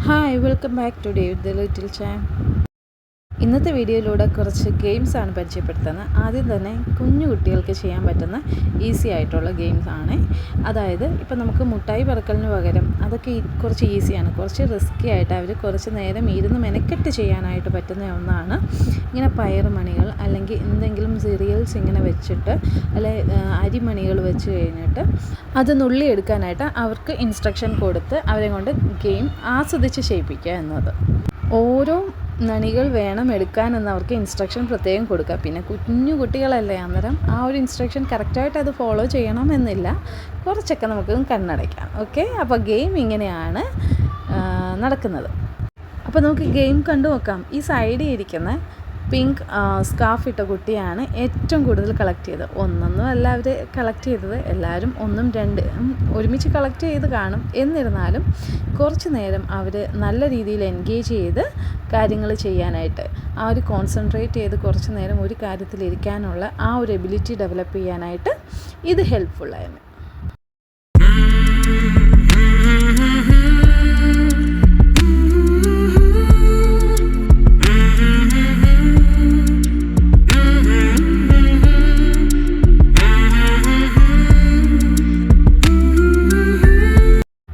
Hi, welcome back to David the Little Champ. ഇന്നത്തെ വീഡിയോയിലൂടെ കുറച്ച് ഗെയിംസാണ് പരിചയപ്പെടുത്തുന്നത്. ആദ്യം തന്നെ കുഞ്ഞു കുട്ടികൾക്ക് ചെയ്യാൻ പറ്റുന്ന ഈസി ആയിട്ടുള്ള ഗെയിംസ് ആണ്. അതായത് ഇപ്പോൾ നമുക്ക് മുട്ടായി പറക്കലിന് പകരം അതൊക്കെ കുറച്ച് ഈസിയാണ്, കുറച്ച് റിസ്ക്കി ആയിട്ട് അവർ കുറച്ച് നേരം ഇരുന്ന് മെനക്കെട്ട് ചെയ്യാനായിട്ട് പറ്റുന്ന ഒന്നാണ്. ഇങ്ങനെ പയറുമണികൾ അല്ലെങ്കിൽ എന്തെങ്കിലും സീരിയൽസ് ഇങ്ങനെ വെച്ചിട്ട് അല്ലെ അരിമണികൾ വെച്ച് കഴിഞ്ഞിട്ട് അത് നുള്ളിയെടുക്കാനായിട്ട് അവർക്ക് ഇൻസ്ട്രക്ഷൻ കൊടുത്ത് അവരെ കൊണ്ട് ഗെയിം ആസ്വദിച്ച് ചെയ്യിപ്പിക്കുക എന്നത്. ഓരോ നണികൾ വേണം എടുക്കാനെന്ന് അവർക്ക് ഇൻസ്ട്രക്ഷൻ പ്രത്യേകം കൊടുക്കുക. പിന്നെ കുഞ്ഞു കുട്ടികളല്ലേ, അന്നേരം ആ ഒരു ഇൻസ്ട്രക്ഷൻ കറക്റ്റായിട്ട് അത് ഫോളോ ചെയ്യണമെന്നില്ല, കുറച്ചൊക്കെ നമുക്ക് കണ്ണടയ്ക്കാം. ഓക്കെ, അപ്പോൾ ഗെയിം ഇങ്ങനെയാണ് നടക്കുന്നത്. അപ്പോൾ നമുക്ക് ഗെയിം കണ്ടു നോക്കാം. ഈ സൈഡിൽ ഇരിക്കുന്ന പിങ്ക് സ്കാർഫ് ഇട്ട കുട്ടിയാണ് ഏറ്റവും കൂടുതൽ കളക്ട് ചെയ്തത്. ഒന്നൊന്നും അല്ല അവർ കളക്ട് ചെയ്തത്, എല്ലാവരും ഒന്നും രണ്ടും ഒരുമിച്ച് കളക്ട് ചെയ്ത് കാണും. എന്നിരുന്നാലും കുറച്ച് നേരം അവർ നല്ല രീതിയിൽ എൻഗേജ് ചെയ്ത് കാര്യങ്ങൾ ചെയ്യാനായിട്ട്, ആ ഒരു കോൺസെൻട്രേറ്റ് ചെയ്ത് കുറച്ച് നേരം ഒരു കാര്യത്തിലിരിക്കാനുള്ള ആ ഒരു എബിലിറ്റി ഡെവലപ്പ് ചെയ്യാനായിട്ട് ഇത് ഹെൽപ്ഫുള്ളായിരുന്നു.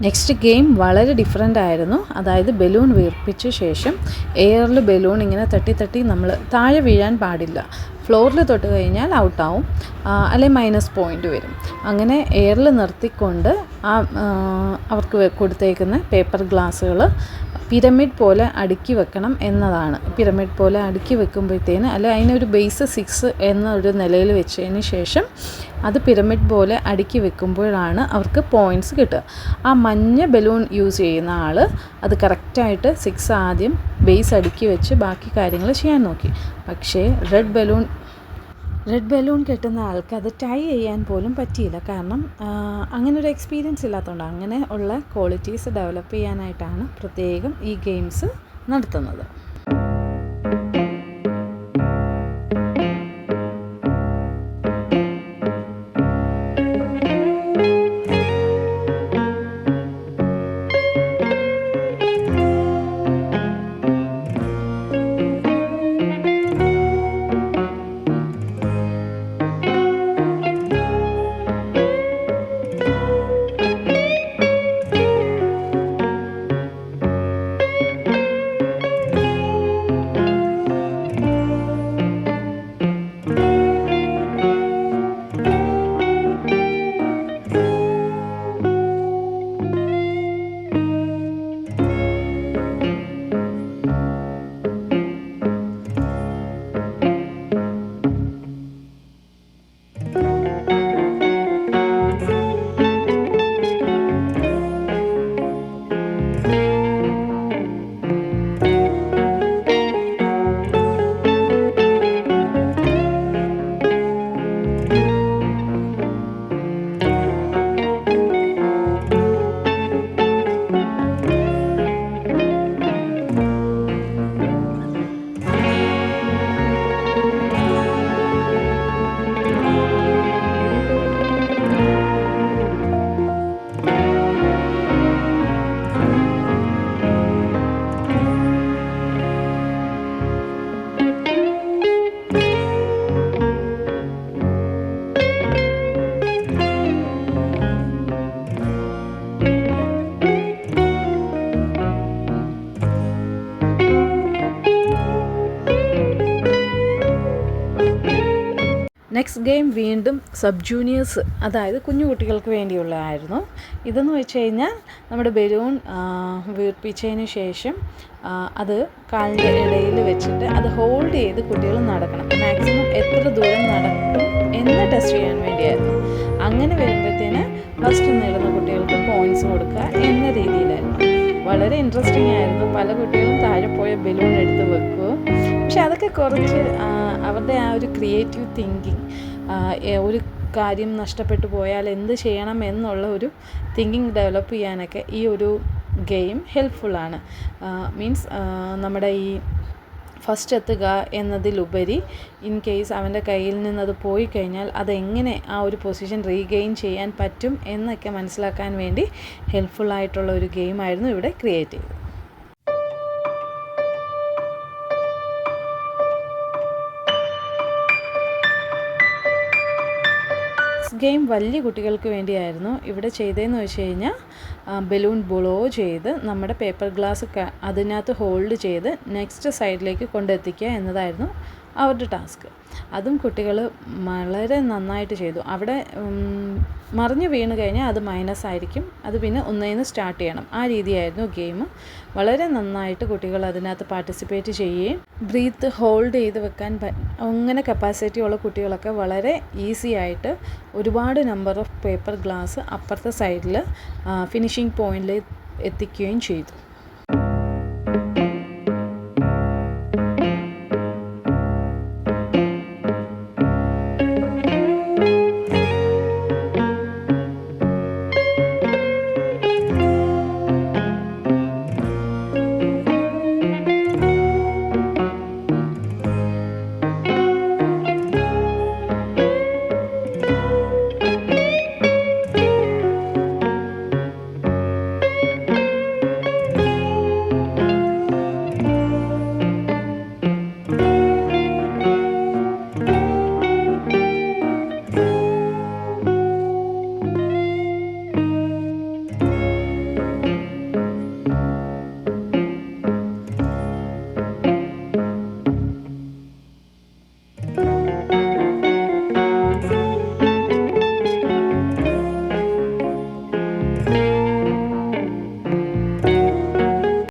നെക്സ്റ്റ് ഗെയിം വളരെ ഡിഫറെൻ്റ് ആയിരുന്നു. അതായത് ബലൂൺ വീർപ്പിച്ച ശേഷം എയറിൽ ബലൂൺ ഇങ്ങനെ തട്ടി തട്ടി നമ്മൾ താഴെ വീഴാൻ പാടില്ല. ഫ്ലോറിൽ തൊട്ട് കഴിഞ്ഞാൽ ഔട്ടാവും, അല്ലെങ്കിൽ -പോയിൻ്റ് വരും. അങ്ങനെ എയറിൽ നിർത്തിക്കൊണ്ട് അവർക്ക് കൊടുത്തേക്കുന്ന പേപ്പർ ഗ്ലാസ്സുകൾ പിരമിഡ് പോലെ അടുക്കി വെക്കണം എന്നതാണ്. പിരമിഡ് പോലെ അടുക്കി വെക്കുമ്പോഴത്തേന് അതിനൊരു ബേസ് 6 എന്നൊരു നിലയിൽ വെച്ചതിന് ശേഷം അത് പിരമിഡ് പോലെ അടുക്കി വെക്കുമ്പോഴാണ് അവർക്ക് പോയിൻറ്റ്സ് കിട്ടുക. ആ മഞ്ഞ ബലൂൺ യൂസ് ചെയ്യുന്ന ആൾ അത് കറക്റ്റായിട്ട് 6 ആദ്യം ബേസ് അടുക്കി വെച്ച് ബാക്കി കാര്യങ്ങൾ ചെയ്യാൻ നോക്കി. പക്ഷേ റെഡ് ബലൂൺ കെട്ടുന്ന ആൾക്ക് അത് ടൈ ചെയ്യാൻ പോലും പറ്റിയില്ല. കാരണം അങ്ങനെ ഒരു എക്സ്പീരിയൻസ് ഇല്ലാത്തതുകൊണ്ട്. അങ്ങനെ ഉള്ള ക്വാളിറ്റീസ് ഡെവലപ്പ് ചെയ്യാനായിട്ടാണ് പ്രത്യേകം ഈ ഗെയിംസ് നടത്തുന്നത്. നെക്സ്റ്റ് ഗെയിം വീണ്ടും സബ് ജൂനിയേഴ്സ്, അതായത് കുഞ്ഞു കുട്ടികൾക്ക് വേണ്ടിയുള്ളതായിരുന്നു. ഇതെന്ന് വെച്ച് കഴിഞ്ഞാൽ നമ്മുടെ ബലൂൺ വീർപ്പിച്ചതിന് ശേഷം അത് കാലിൻ്റെ ഇടയിൽ വെച്ചിട്ട് അത് ഹോൾഡ് ചെയ്ത് കുട്ടികൾ നടക്കണം. മാക്സിമം എത്ര ദൂരം നടക്കും എന്ന് ടെസ്റ്റ് ചെയ്യാൻ വേണ്ടിയായിരുന്നു. അങ്ങനെ വരുമ്പോഴത്തേന് ഫസ്റ്റ് നേടുന്ന കുട്ടികൾക്ക് പോയിൻറ്റ്സ് കൊടുക്കുക എന്ന രീതിയിലായിരുന്നു. വളരെ ഇൻട്രസ്റ്റിംഗ് ആയിരുന്നു. പല കുട്ടികളും താഴെ പോയ ബലൂൺ എടുത്ത് വെക്കുകയും, പക്ഷെ അതൊക്കെ കുറച്ച് അവരുടെ ആ ഒരു ക്രിയേറ്റീവ് തിങ്കിങ്, ഒരു കാര്യം നഷ്ടപ്പെട്ടു പോയാൽ എന്ത് ചെയ്യണം എന്നുള്ള ഒരു തിങ്കിങ് ഡെവലപ്പ് ചെയ്യാനൊക്കെ ഈ ഒരു ഗെയിം ഹെൽപ്ഫുള്ളാണ്. മീൻസ് നമ്മുടെ ഈ ഫസ്റ്റ് എത്തുക എന്നതിലുപരി ഇൻ കേസ് അവൻ്റെ കയ്യിൽ നിന്നത് പോയി കഴിഞ്ഞാൽ അതെങ്ങനെ ആ ഒരു പൊസിഷൻ റീഗെയിൻ ചെയ്യാൻ പറ്റും എന്നൊക്കെ മനസ്സിലാക്കാൻ വേണ്ടി ഹെൽപ്ഫുള്ളായിട്ടുള്ള ഒരു ഗെയിമായിരുന്നു ഇവിടെ ക്രിയേറ്റ് ചെയ്തത്. ഗെയിം വലിയ കുട്ടികൾക്ക് വേണ്ടിയായിരുന്നു. ഇവിടെ ചെയ്തതെന്ന് വെച്ച് കഴിഞ്ഞാൽ ബലൂൺ ബ്ലോ ചെയ്ത് നമ്മുടെ പേപ്പർ ഗ്ലാസ് അതിനകത്ത് ഹോൾഡ് ചെയ്ത് നെക്സ്റ്റ് സൈഡിലേക്ക് കൊണ്ടെത്തിക്കുക എന്നതായിരുന്നു അവരുടെ ടാസ്ക്. അതും കുട്ടികൾ വളരെ നന്നായിട്ട് ചെയ്തു. അവിടെ മറിഞ്ഞ് വീണ് കഴിഞ്ഞാൽ അത് മൈനസ് ആയിരിക്കും, അത് പിന്നെ ഒന്നേന്ന് സ്റ്റാർട്ട് ചെയ്യണം. ആ രീതിയായിരുന്നു ഗെയിം. വളരെ നന്നായിട്ട് കുട്ടികൾ അതിനകത്ത് പാർട്ടിസിപ്പേറ്റ് ചെയ്യുകയും ബ്രീത്ത് ഹോൾഡ് ചെയ്ത് വെക്കാൻ അങ്ങനെ കപ്പാസിറ്റി ഉള്ള കുട്ടികളൊക്കെ വളരെ ഈസി ആയിട്ട് ഒരുപാട് നമ്പർ ഓഫ് പേപ്പർ ഗ്ലാസ് അപ്പുറത്തെ സൈഡിൽ ഫിനിഷിംഗ് പോയിന്റിൽ എത്തിക്കുകയും ചെയ്തു.